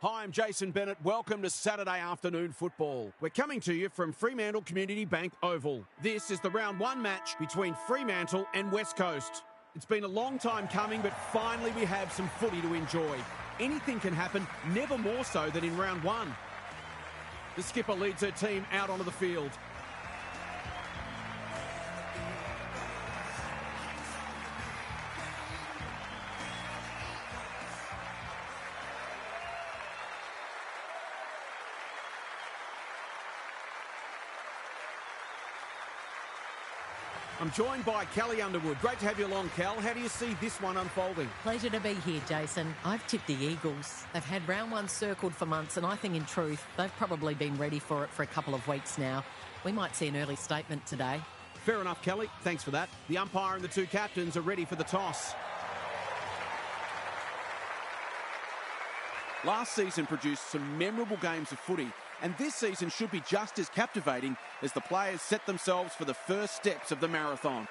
Hi, I'm Jason Bennett. Welcome to Saturday afternoon football. We're coming to you from Fremantle Community Bank Oval. This is the round one match between Fremantle and West Coast. It's been a long time coming, but finally we have some footy to enjoy. Anything can happen, never more so than in round one. The skipper leads her team out onto the field. I'm joined by Kelly Underwood. Great to have you along, Cal. How do you see this one unfolding? Pleasure to be here, Jason. I've tipped the Eagles. They've had round one circled for months, and I think in truth, they've probably been ready for it for a couple of weeks now. We might see an early statement today. Fair enough, Kelly. Thanks for that. The umpire and the two captains are ready for the toss. Last season produced some memorable games of footy, and this season should be just as captivating as the players set themselves for the first steps of the marathon.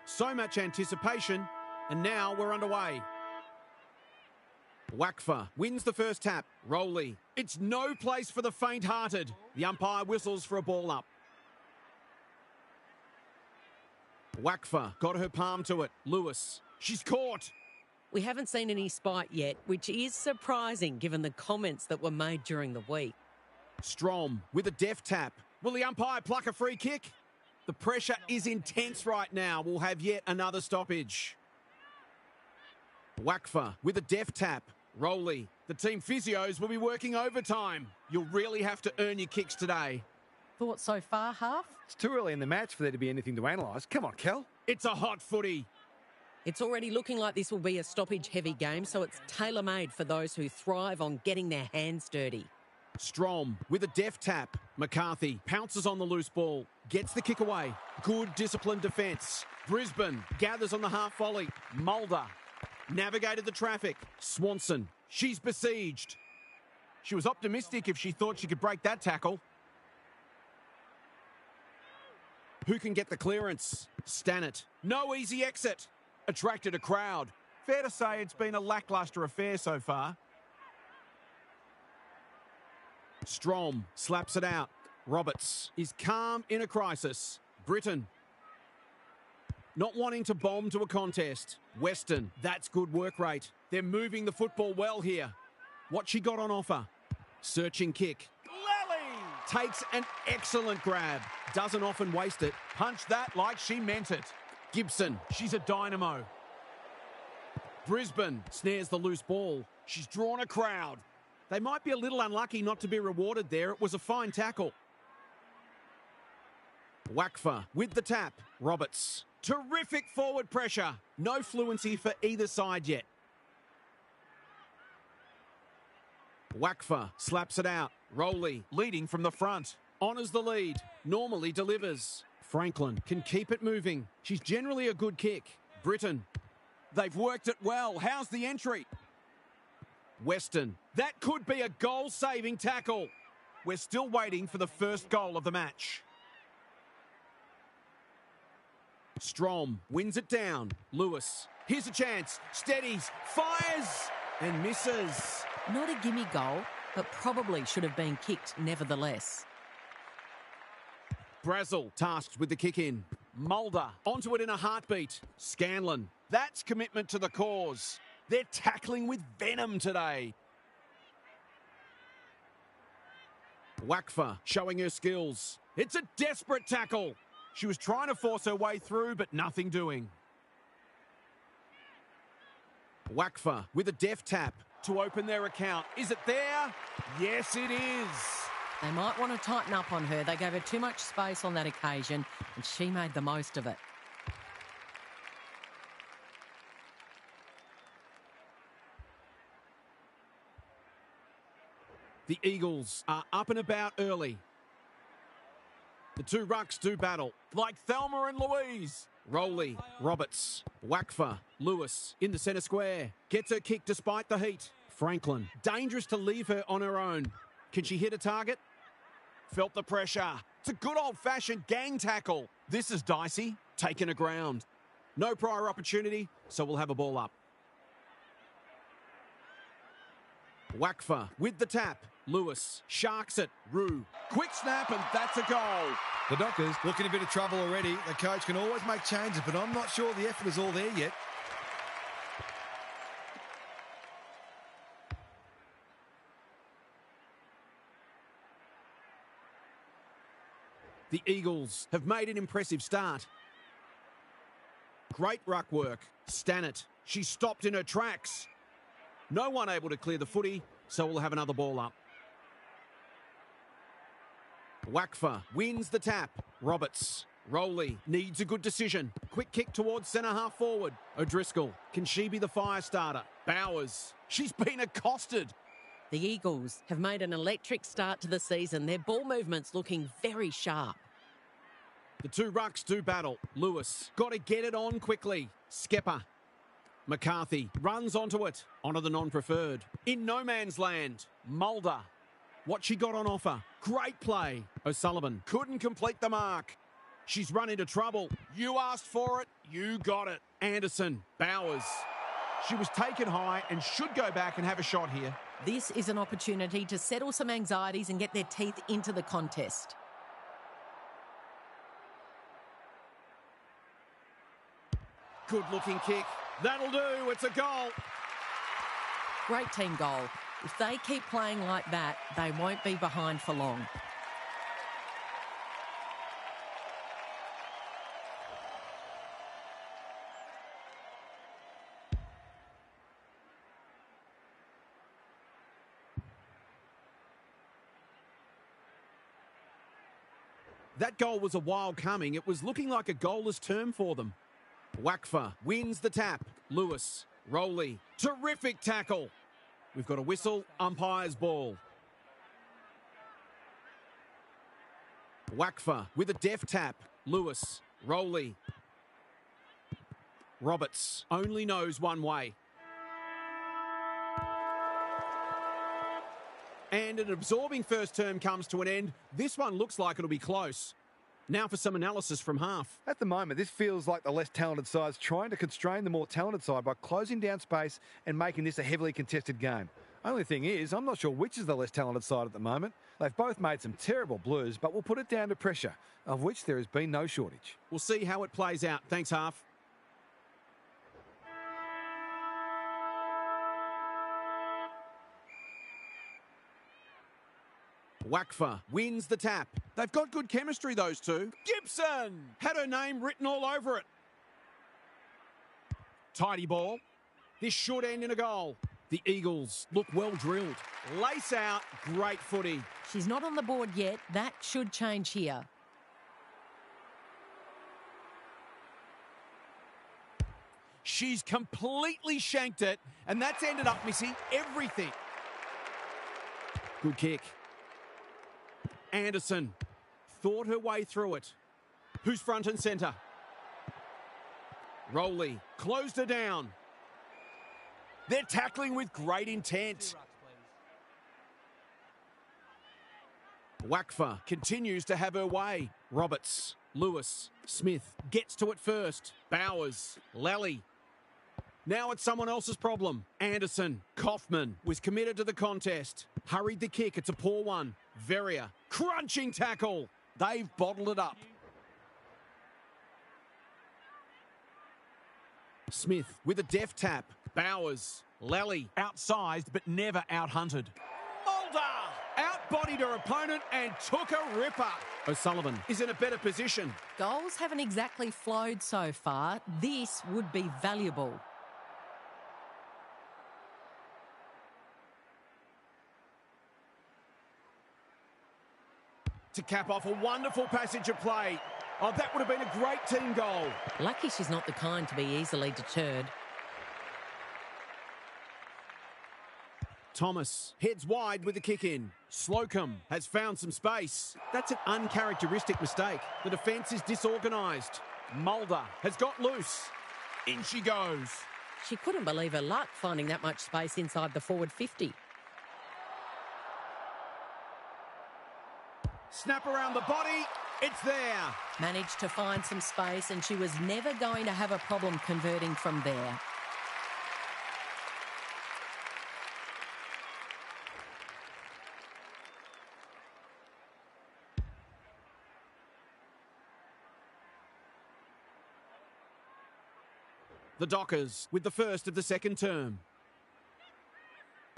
So much anticipation, and now we're underway. Wakfa wins the first tap. Rowley. It's no place for the faint-hearted. The umpire whistles for a ball up. Wakfa got her palm to it. Lewis. She's caught. We haven't seen any spite yet, which is surprising given the comments that were made during the week. Strom with a deft tap. Will the umpire pluck a free kick? The pressure is intense right now. We'll have yet another stoppage. Wakfa with a deft tap. Rowley. The team physios will be working overtime. You'll really have to earn your kicks today. Thoughts so far, Half? It's too early in the match for there to be anything to analyse. Come on, Kel. It's a hot footy. It's already looking like this will be a stoppage-heavy game, so it's tailor-made for those who thrive on getting their hands dirty. Strom with a deft tap. McCarthy pounces on the loose ball. Gets the kick away. Good disciplined defence. Brisbane gathers on the half volley. Mulder navigated the traffic. Swanson. She's besieged. She was optimistic if she thought she could break that tackle. Who can get the clearance? Stannett. No easy exit. Attracted a crowd. Fair to say it's been a lacklustre affair so far. Strom slaps it out. Roberts is calm in a crisis. Britton not wanting to bomb to a contest. Weston, that's good work rate. They're moving the football well here. What she got on offer? Searching kick. Lally takes an excellent grab. Doesn't often waste it. Punch that like she meant it. Gibson, she's a dynamo. Brisbane snares the loose ball. She's drawn a crowd. They might be a little unlucky not to be rewarded there. It was a fine tackle. Wakfa with the tap. Roberts. Terrific forward pressure. No fluency for either side yet. Wakfa slaps it out. Rowley leading from the front. Honours the lead. Normally delivers. Franklin can keep it moving. She's generally a good kick. Britton. They've worked it well. How's the entry? Weston. That could be a goal-saving tackle. We're still waiting for the first goal of the match. Strom wins it down. Lewis. Here's a chance. Steadies. Fires. And misses. Not a gimme goal, but probably should have been kicked nevertheless. Brazel tasked with the kick in. Mulder onto it in a heartbeat. Scanlon. That's commitment to the cause. They're tackling with venom today. Wakfa showing her skills. It's a desperate tackle. She was trying to force her way through, but nothing doing. Wakfa with a deft tap to open their account. Is it there? Yes, it is. They might want to tighten up on her. They gave her too much space on that occasion, and she made the most of it. The Eagles are up and about early. The two rucks do battle, like Thelma and Louise. Rowley, Roberts, Wakfa, Lewis in the centre square. Gets her kick despite the heat. Franklin, dangerous to leave her on her own. Can she hit a target? Felt the pressure. It's a good old-fashioned gang tackle. This is dicey. Taken a ground. No prior opportunity, so we'll have a ball up. Wakfa with the tap. Lewis sharks it. Rue. Quick snap, and that's a goal. The Dockers looking a bit of trouble already. The coach can always make changes, but I'm not sure the effort is all there yet. The Eagles have made an impressive start. Great ruck work. Stannett. She stopped in her tracks. No one able to clear the footy, so we'll have another ball up. Wakfa wins the tap. Roberts. Rowley needs a good decision. Quick kick towards centre half forward. O'Driscoll. Can she be the fire starter? Bowers. She's been accosted. The Eagles have made an electric start to the season. Their ball movement's looking very sharp. The two rucks do battle. Lewis. Got to get it on quickly. Skepper. McCarthy runs onto it. Onto the non-preferred. In no man's land. Mulder. What she got on offer. Great play. O'Sullivan couldn't complete the mark. She's run into trouble. You asked for it. You got it. Anderson. Bowers. She was taken high and should go back and have a shot here. This is an opportunity to settle some anxieties and get their teeth into the contest. Good looking kick. That'll do. It's a goal. Great team goal. If they keep playing like that, they won't be behind for long. That goal was a while coming. It was looking like a goalless term for them. Wakfa wins the tap. Lewis. Rowley. Terrific tackle. We've got a whistle. Umpire's ball. Wakfa with a deft tap. Lewis. Rowley. Roberts only knows one way. And an absorbing first term comes to an end. This one looks like it'll be close. Now for some analysis from half. At the moment, this feels like the less talented side's trying to constrain the more talented side by closing down space and making this a heavily contested game. Only thing is, I'm not sure which is the less talented side at the moment. They've both made some terrible blues, but we'll put it down to pressure, of which there has been no shortage. We'll see how it plays out. Thanks, half. Wakfa wins the tap. They've got good chemistry, those two. Gibson had her name written all over it. Tidy ball. This should end in a goal. The Eagles look well drilled. Lace out, great footy. She's not on the board yet. That should change here. She's completely shanked it, and that's ended up missing everything. Good kick. Anderson thought her way through it. Who's front and centre? Rowley closed her down. They're tackling with great intent. Wakfa continues to have her way. Roberts, Lewis, Smith gets to it first. Bowers, Lally. Now it's someone else's problem. Anderson, Kaufman was committed to the contest. Hurried the kick. It's a poor one. Verrier, crunching tackle. They've bottled it up. Smith with a deft tap. Bowers, Lally, outsized but never out-hunted. Mulder outbodied her opponent and took a ripper. O'Sullivan is in a better position. Goals haven't exactly flowed so far. This would be valuable. To cap off a wonderful passage of play. Oh, that would have been a great team goal. Lucky she's not the kind to be easily deterred. Thomas heads wide with the kick in. Slocum has found some space. That's an uncharacteristic mistake. The defence is disorganised. Mulder has got loose. In she goes. She couldn't believe her luck finding that much space inside the forward 50. Snap around the body. It's there. Managed to find some space, and she was never going to have a problem converting from there. The Dockers with the first of the second term.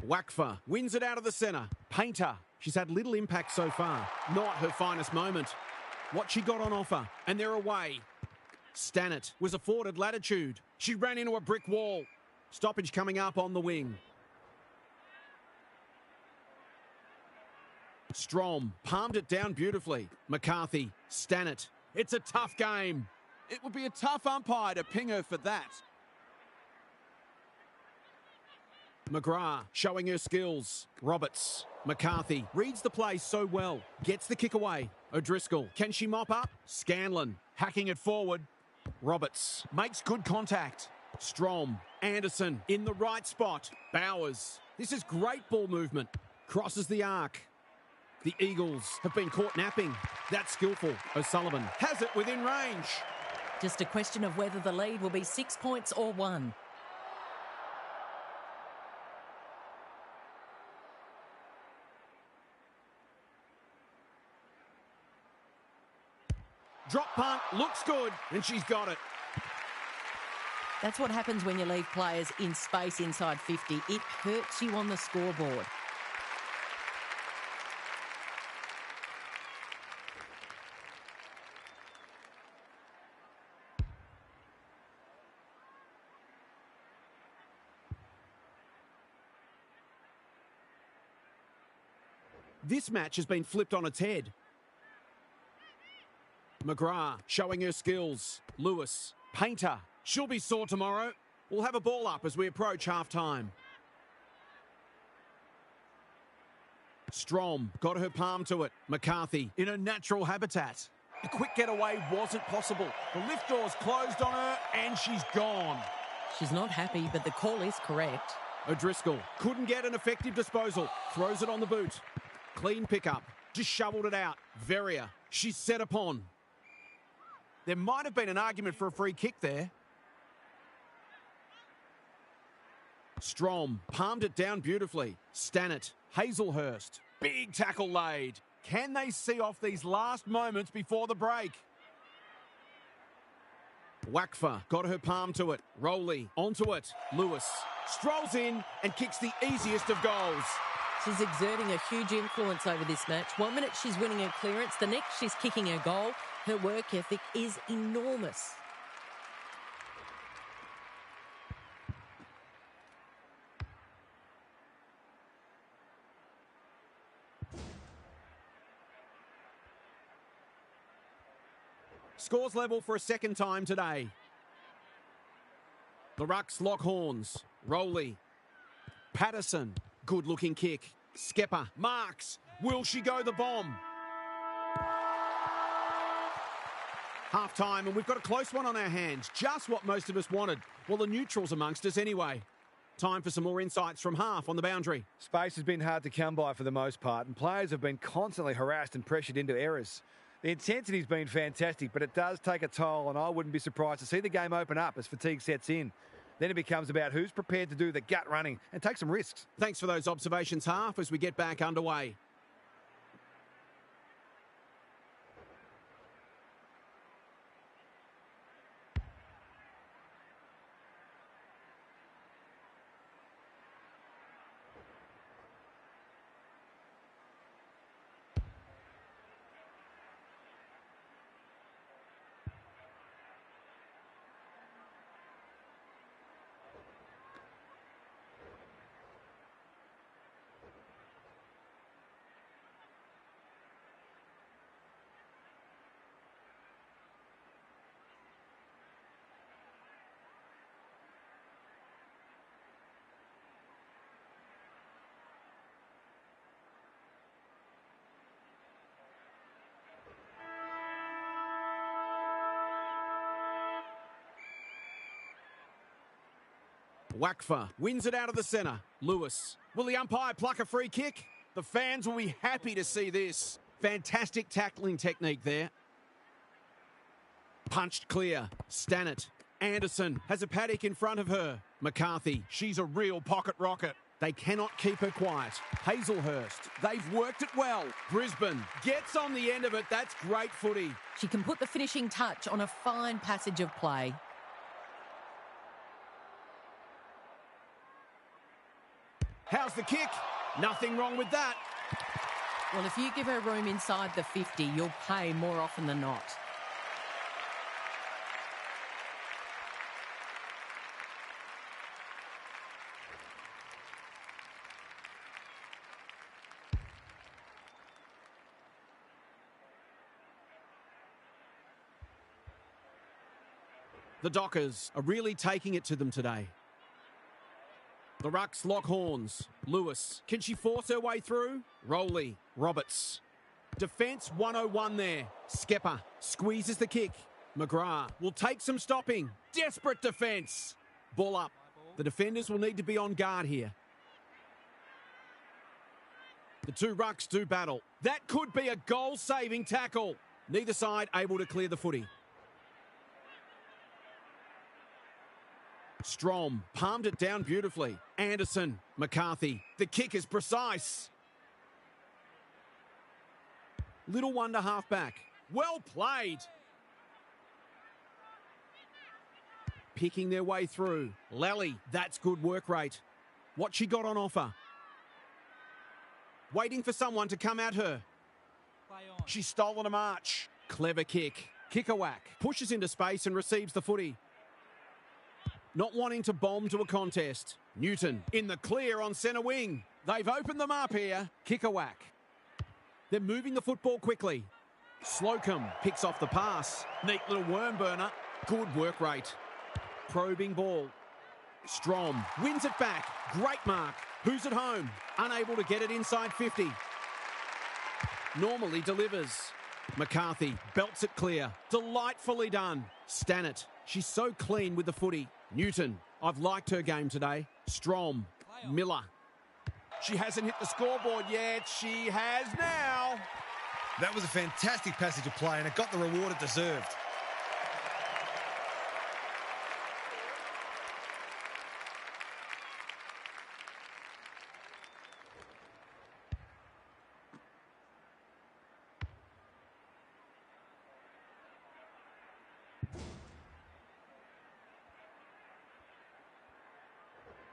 Wakfa wins it out of the centre. Painter. She's had little impact so far. Not her finest moment. What she got on offer, and they're away. Stannett was afforded latitude. She ran into a brick wall. Stoppage coming up on the wing. Strom palmed it down beautifully. McCarthy, Stannett. It's a tough game. It would be a tough umpire to ping her for that. McGrath showing her skills. Roberts. McCarthy reads the play so well. Gets the kick away. O'Driscoll. Can she mop up? Scanlon hacking it forward. Roberts makes good contact. Strom. Anderson in the right spot. Bowers. This is great ball movement. Crosses the arc. The Eagles have been caught napping. That's skillful. O'Sullivan has it within range. Just a question of whether the lead will be 6 points or 1. Drop punt, looks good, and she's got it. That's what happens when you leave players in space inside 50. It hurts you on the scoreboard. This match has been flipped on its head. McGrath showing her skills. Lewis. Painter. She'll be sore tomorrow. We'll have a ball up as we approach half-time. Strom got her palm to it. McCarthy in her natural habitat. A quick getaway wasn't possible. The lift door's closed on her and she's gone. She's not happy, but the call is correct. O'Driscoll couldn't get an effective disposal. Throws it on the boot. Clean pickup. Just shoveled it out. Verrier. She's set upon. There might have been an argument for a free kick there. Strom palmed it down beautifully. Stannett. Hazelhurst. Big tackle laid. Can they see off these last moments before the break? Wakfa got her palm to it. Rowley onto it. Lewis strolls in and kicks the easiest of goals. She's exerting a huge influence over this match. 1 minute she's winning her clearance, the next she's kicking her goal. Her work ethic is enormous. Scores level for a second time today. The Rucks lock horns. Rowley. Patterson. Good looking kick. Skepper. Marks. Will she go the bomb? Half time, and we've got a close one on our hands. Just what most of us wanted. Well, the neutrals amongst us anyway. Time for some more insights from half on the boundary. Space has been hard to come by for the most part, and players have been constantly harassed and pressured into errors. The intensity's been fantastic, but it does take a toll, and I wouldn't be surprised to see the game open up as fatigue sets in. Then it becomes about who's prepared to do the gut running and take some risks. Thanks for those observations, half, as we get back underway. Wakfa wins it out of the centre. Lewis. Will the umpire pluck a free kick? The fans will be happy to see this. Fantastic tackling technique there. Punched clear. Stannett. Anderson has a paddock in front of her. McCarthy. She's a real pocket rocket. They cannot keep her quiet. Hazelhurst. They've worked it well. Brisbane gets on the end of it. That's great footy. She can put the finishing touch on a fine passage of play. How's the kick? Nothing wrong with that. Well, if you give her room inside the 50, you'll pay more often than not. The Dockers are really taking it to them today. The Rucks lock horns. Lewis. Can she force her way through? Rowley. Roberts. Defence 101 there. Skepper squeezes the kick. McGrath will take some stopping. Desperate defence. Ball up. The defenders will need to be on guard here. The two Rucks do battle. That could be a goal-saving tackle. Neither side able to clear the footy. Strom palmed it down beautifully. Anderson, McCarthy. The kick is precise. Little wonder halfback. Well played. Picking their way through. Lally, that's good work rate. What she got on offer. Waiting for someone to come at her. She's stolen a march. Clever kick. Kick a whack. Pushes into space and receives the footy. Not wanting to bomb to a contest. Newton in the clear on centre wing. They've opened them up here. Kick a whack. They're moving the football quickly. Slocum picks off the pass. Neat little worm burner. Good work rate. Probing ball. Strom wins it back. Great mark. Who's at home? Unable to get it inside 50. Normally delivers. McCarthy belts it clear. Delightfully done. Stannett. She's so clean with the footy. Newton. I've liked her game today. Strom. Miller. She hasn't hit the scoreboard yet. She has now. That was a fantastic passage of play and it got the reward it deserved.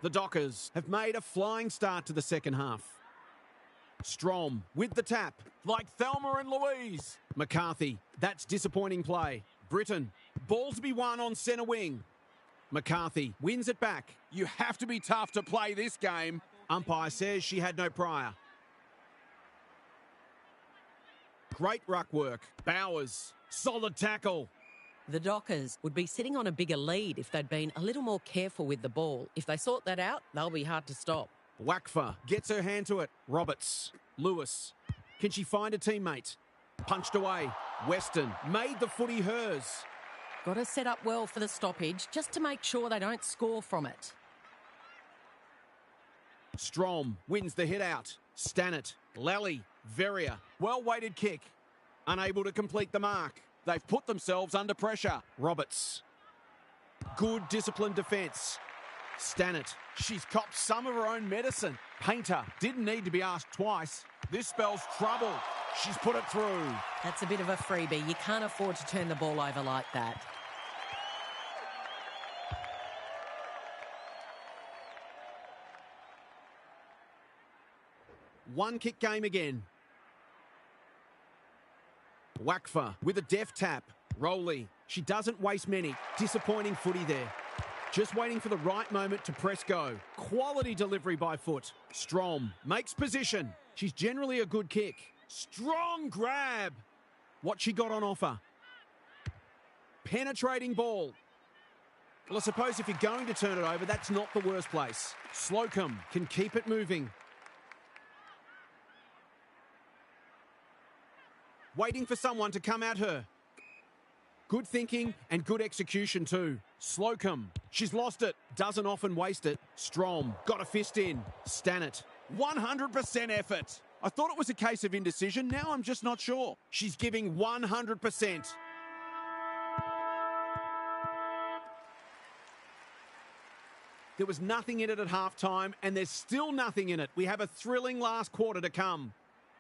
The Dockers have made a flying start to the second half. Strom with the tap. Like Thelma and Louise. McCarthy. That's disappointing play. Britton. Ball to be won on centre wing. McCarthy wins it back. You have to be tough to play this game. Umpire says she had no prior. Great ruck work. Bowers. Solid tackle. The Dockers would be sitting on a bigger lead if they'd been a little more careful with the ball. If they sort that out, they'll be hard to stop. Wakfa gets her hand to it. Roberts. Lewis. Can she find a teammate? Punched away. Weston made the footy hers. Got to set up well for the stoppage just to make sure they don't score from it. Strom wins the hit out. Stannett. Lally. Verrier. Well-weighted kick. Unable to complete the mark. They've put themselves under pressure. Roberts. Good disciplined defence. Stannett. She's copped some of her own medicine. Painter didn't need to be asked twice. This spells trouble. She's put it through. That's a bit of a freebie. You can't afford to turn the ball over like that. One kick game again. Wakfa with a deft tap. Rowley. She doesn't waste many. Disappointing footy there. Just waiting for the right moment to press go. Quality delivery by foot. Strom makes position. She's generally a good kick. Strong grab. What she got on offer. Penetrating ball. Well, I suppose if you're going to turn it over, that's not the worst place. Slocum can keep it moving. Waiting for someone to come at her. Good thinking and good execution too. Slocum. She's lost it. Doesn't often waste it. Strom. Got a fist in. Stannett. 100% effort. I thought it was a case of indecision. Now I'm just not sure. She's giving 100%. There was nothing in it at halftime, and there's still nothing in it. We have a thrilling last quarter to come.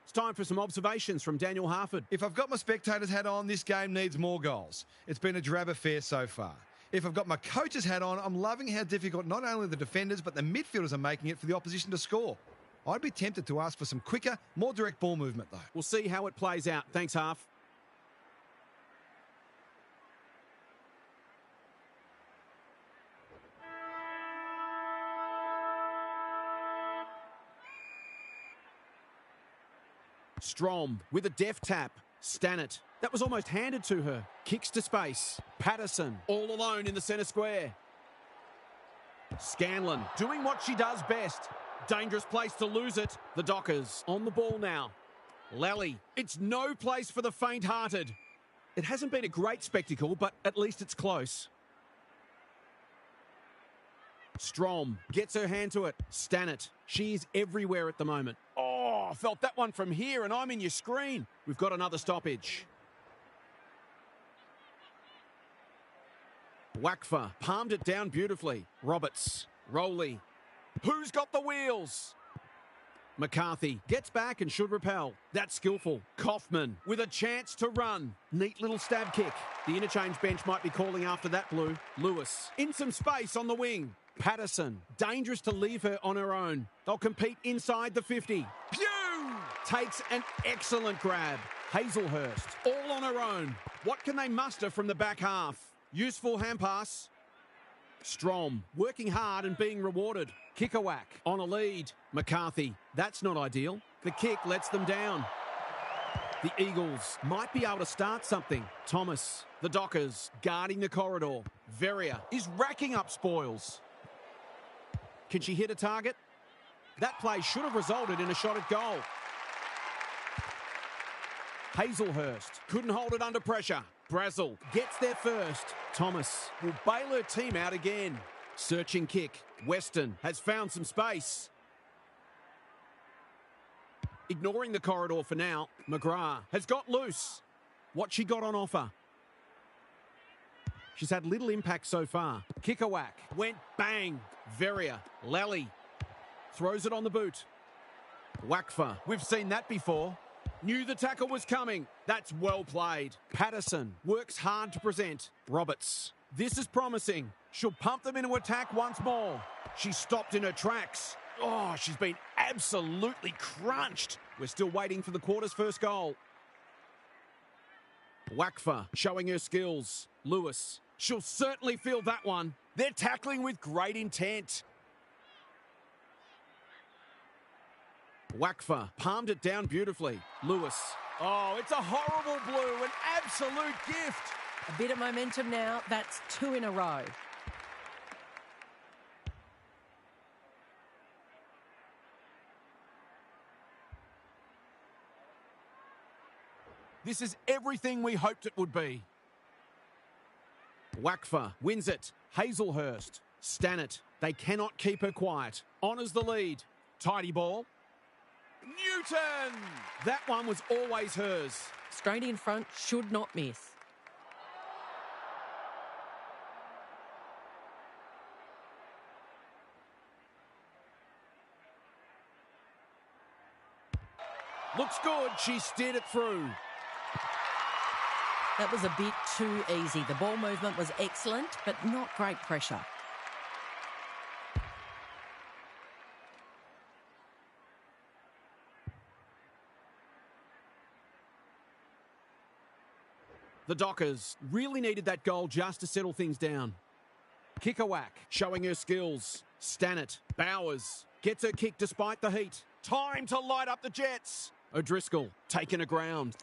It's time for some observations from Daniel Harford. If I've got my spectators hat on, this game needs more goals. It's been a drab affair so far. If I've got my coach's hat on, I'm loving how difficult not only the defenders but the midfielders are making it for the opposition to score. I'd be tempted to ask for some quicker, more direct ball movement though. We'll see how it plays out. Thanks, Harf. Strom with a deft tap. Stannett. That was almost handed to her. Kicks to space. Patterson all alone in the centre square. Scanlon doing what she does best. Dangerous place to lose it. The Dockers on the ball now. Lally. It's no place for the faint-hearted. It hasn't been a great spectacle, but at least it's close. Strom gets her hand to it. Stannett. She's everywhere at the moment. Oh, I felt that one from here, and I'm in your screen. We've got another stoppage. Wakfa palmed it down beautifully. Roberts. Rowley. Who's got the wheels? McCarthy gets back and should repel. That's skillful. Kaufman with a chance to run. Neat little stab kick. The interchange bench might be calling after that, Blue. Lewis in some space on the wing. Patterson, dangerous to leave her on her own. They'll compete inside the 50. Pew! Takes an excellent grab. Hazelhurst, all on her own. What can they muster from the back half? Useful hand pass. Strom, working hard and being rewarded. Kickerwhack, on a lead. McCarthy, that's not ideal. The kick lets them down. The Eagles might be able to start something. Thomas, the Dockers, guarding the corridor. Verrier is racking up spoils. Can she hit a target? That play should have resulted in a shot at goal. Hazelhurst couldn't hold it under pressure. Brazel gets there first. Thomas will bail her team out again. Searching kick. Weston has found some space. Ignoring the corridor for now, McGrath has got loose. What's she got on offer? She's had little impact so far. Kickerwhack went bang. Verrier, Lally throws it on the boot. Wakfa, we've seen that before. Knew the tackle was coming. That's well played. Patterson works hard to present. Roberts, this is promising. She'll pump them into attack once more. She's stopped in her tracks. Oh, she's been absolutely crunched. We're still waiting for the quarter's first goal. Wakfa showing her skills. Lewis, she'll certainly feel that one. They're tackling with great intent. Wakfa palmed it down beautifully. Lewis. Oh, it's a horrible blue, an absolute gift. A bit of momentum now. That's 2 in a row. This is everything we hoped it would be. Wakfa wins it. Hazelhurst. Stannett. They cannot keep her quiet. Honours the lead. Tidy ball. Newton! That one was always hers. Straight in front, should not miss. Looks good. She steered it through. That was a bit too easy. The ball movement was excellent, but not great pressure. The Dockers really needed that goal just to settle things down. Kickerwhack showing her skills. Stannett. Bowers gets her kick despite the heat. Time to light up the Jets. O'Driscoll taking a ground.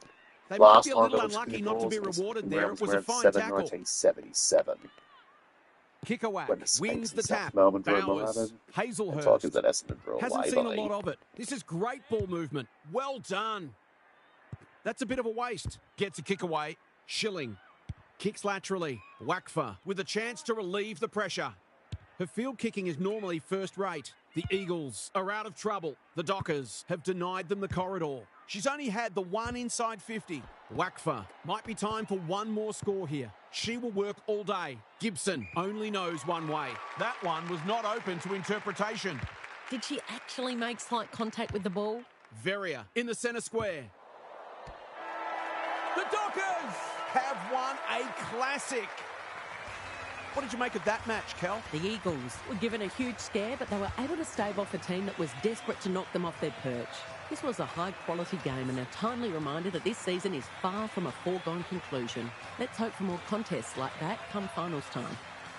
They might be a little unlucky not to be rewarded there. It was a fine tackle. 1977. Kickerwhack wins the tap. Melbourne Bowers. Hazelhurst hasn't seen a lot of it. This is great ball movement. Well done. That's a bit of a waste. Gets a kick away. Schilling. Kicks laterally. Wakfa with a chance to relieve the pressure. Her field kicking is normally first rate. The Eagles are out of trouble. The Dockers have denied them the corridor. She's only had the one inside 50. Wakfa might be time for one more score here. She will work all day. Gibson only knows one way. That one was not open to interpretation. Did she actually make slight contact with the ball? Verrier in the centre square. The Dockers have won a classic. What did you make of that match, Kel? The Eagles were given a huge scare, but they were able to stave off a team that was desperate to knock them off their perch. This was a high-quality game and a timely reminder that this season is far from a foregone conclusion. Let's hope for more contests like that come finals time.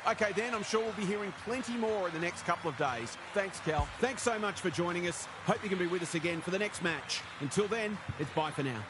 Okay, then, I'm sure we'll be hearing plenty more in the next couple of days. Thanks, Kel. Thanks so much for joining us. Hope you can be with us again for the next match. Until then, it's bye for now.